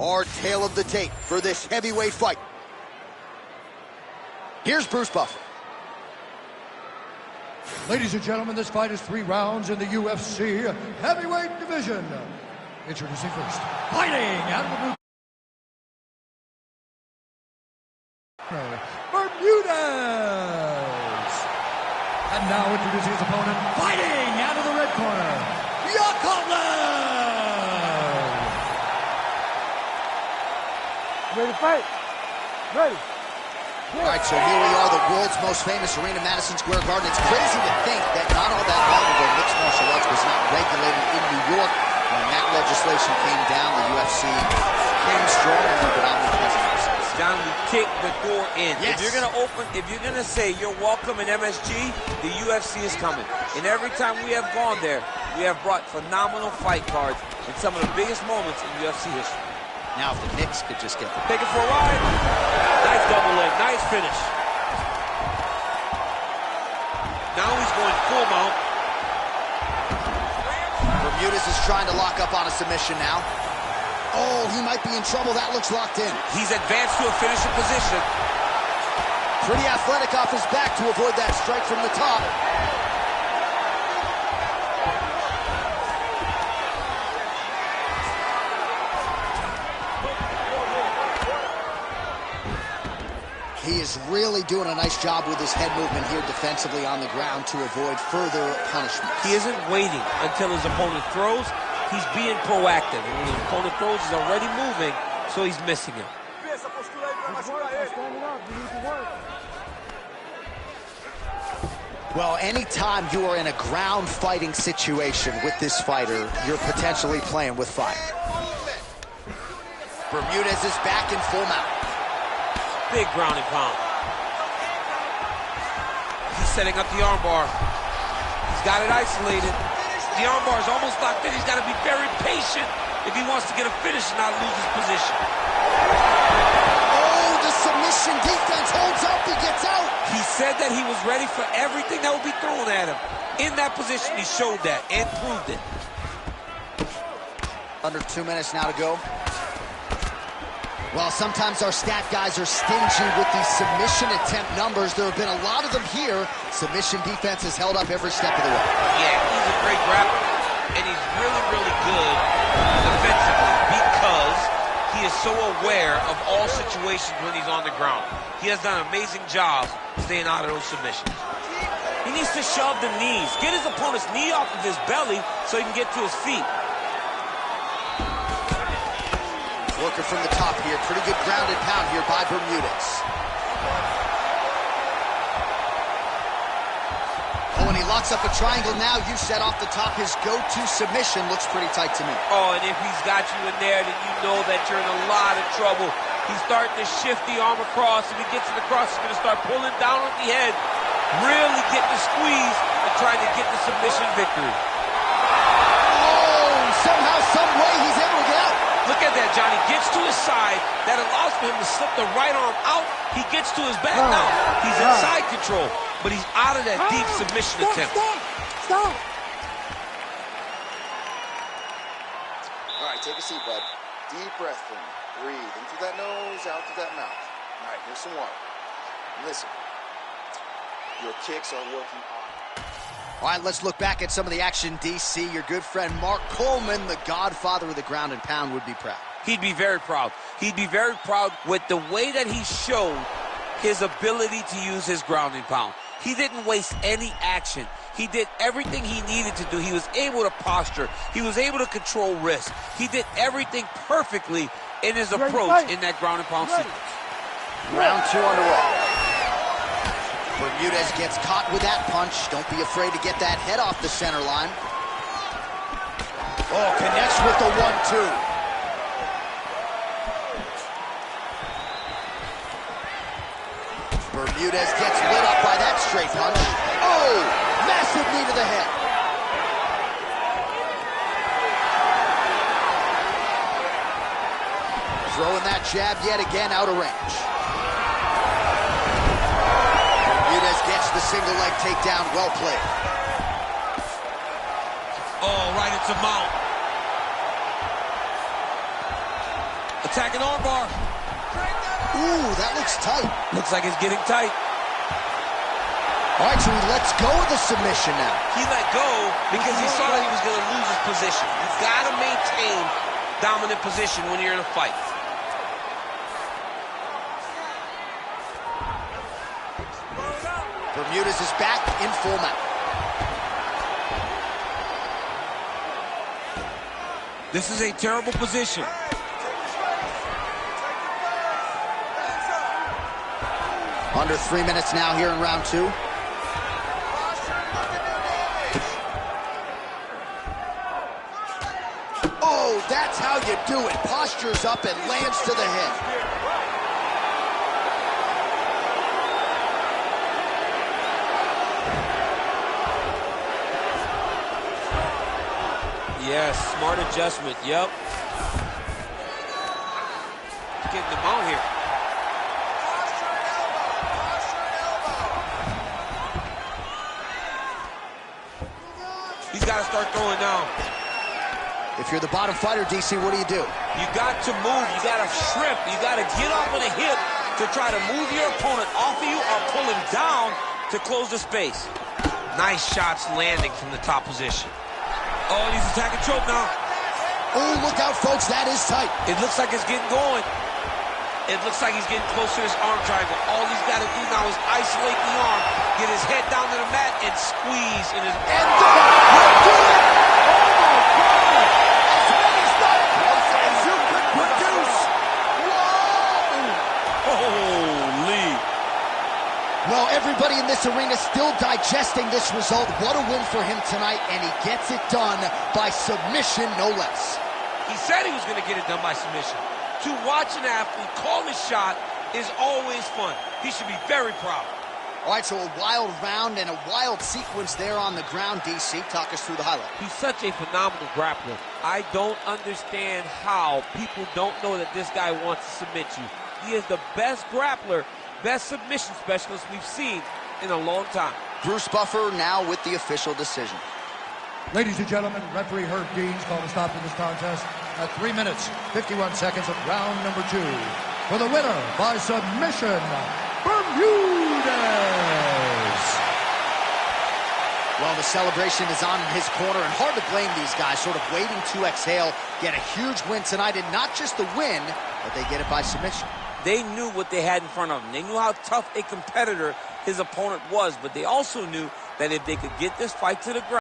Our tale of the tape for this heavyweight fight. Here's Bruce Buffer. Ladies and gentlemen, this fight is 3 rounds in the UFC heavyweight division. Introducing first, fighting out of the blue, Bermudez. And now introducing his opponent, fighting out of the red corner, Yakovlev. Ready to fight? Ready. All right, so here we are, the world's most famous arena, Madison Square Garden. It's crazy to think that not all that long ago, mixed martial arts was not regulated in New York. When that legislation came down, the UFC came strong and but omnipresent. John, we kick the door in. Yes. If you're gonna say you're welcome in MSG, the UFC is coming. And every time we have gone there, we have brought phenomenal fight cards in some of the biggest moments in UFC history. Now, if the Knicks could just get the... Take it for a ride. Nice double leg, nice finish. Now he's going full mount. Bermudez is trying to lock up on a submission now. Oh, he might be in trouble. That looks locked in. He's advanced to a finishing position. Pretty athletic off his back to avoid that strike from the top. He is really doing a nice job with his head movement here defensively on the ground to avoid further punishment. He isn't waiting until his opponent throws. He's being proactive. And when his opponent throws, he's already moving, so he's missing him. Well, anytime you are in a ground fighting situation with this fighter, you're potentially playing with fire. Bermudez is back in full mount. Big ground and pound. He's setting up the armbar. He's got it isolated. The armbar is almost locked in. He's got to be very patient if he wants to get a finish and not lose his position. Oh, the submission defense holds up. He gets out. He said that he was ready for everything that would be thrown at him. In that position, he showed that and proved it. Under 2 minutes now to go. Well, sometimes our stat guys are stingy with these submission attempt numbers. There have been a lot of them here. Submission defense has held up every step of the way. Yeah, he's a great grappler, and he's really, really good defensively because he is so aware of all situations when he's on the ground. He has done an amazing job staying out of those submissions. He needs to shove the knees, get his opponent's knee off of his belly so he can get to his feet. Working from the top here. Pretty good grounded pound here by Bermudez. Oh, and he locks up a triangle now. You set off the top. His go-to submission looks pretty tight to me. Oh, and if he's got you in there, then you know that you're in a lot of trouble. He's starting to shift the arm across. If he gets it across, he's going to start pulling down on the head, really getting the squeeze and trying to get the submission victory. Oh, somehow, some way, he's able to get out. Look at that, Johnny. Gets to his side. That allows for him to slip the right arm out. He gets to his back now. He's in side control, but he's out of that deep submission attempt. Stop. All right, take a seat, bud. Deep breath for me. Breathe in through that nose, out through that mouth. All right, here's some water. Listen, your kicks are working hard. All right, let's look back at some of the action, DC. Your good friend Mark Coleman, the godfather of the ground and pound, would be proud. He'd be very proud. He'd be very proud with the way that he showed his ability to use his ground and pound. He didn't waste any action. He did everything he needed to do. He was able to posture. He was able to control risk. He did everything perfectly in his approach in that ground and pound sequence. Round 2 underway. Bermudez gets caught with that punch. Don't be afraid to get that head off the center line. Oh, connects with the 1-2. Bermudez gets lit up by that straight punch. Oh, massive knee to the head. Throwing that jab yet again out of range. Bermudez gets the single leg takedown, well played. Oh, right into mount. A attacking armbar. Ooh, that looks tight. Looks like it's getting tight. All right, so he lets go of the submission now. He let go because he saw that he was going to lose his position. You've got to maintain dominant position when you're in a fight. Bermudez is back in full mount. This is a terrible position. Under 3 minutes now here in round 2. Oh, that's how you do it. Postures up and lands to the head. Yes, smart adjustment, yep. Getting them out here. He's got to start throwing now. If you're the bottom fighter, DC, what do? You got to move, you got to shrimp, you got to get off with a hip to try to move your opponent off of you or pull him down to close the space. Nice shots landing from the top position. Oh, he's attacking choke now. Oh, look out, folks. That is tight. It looks like it's getting going. It looks like he's getting close to his arm triangle. All he's got to do now is isolate the arm, get his head down to the mat, and squeeze in his... And do it! Do it! Oh, my God! As many stars as you could produce! Whoa! Holy! Well, everybody in this arena still digesting this result. What a win for him tonight, and he gets it done by submission, no less. He said he was going to get it done by submission. To watch an athlete call his shot is always fun. He should be very proud. All right, so a wild round and a wild sequence there on the ground. DC, talk us through the highlight. He's such a phenomenal grappler. I don't understand how people don't know that this guy wants to submit you. He is the best grappler, best submission specialist we've seen in a long time. Bruce Buffer now with the official decision. Ladies and gentlemen, referee Herb Deans called a stop to this contest at 3 minutes, 51 seconds of round number 2. For the winner by submission, Bermudez. Well, the celebration is on his corner, and hard to blame these guys, sort of waiting to exhale, get a huge win tonight, and not just the win, but they get it by submission. They knew what they had in front of them. They knew how tough a competitor his opponent was, but they also knew that if they could get this fight to the ground,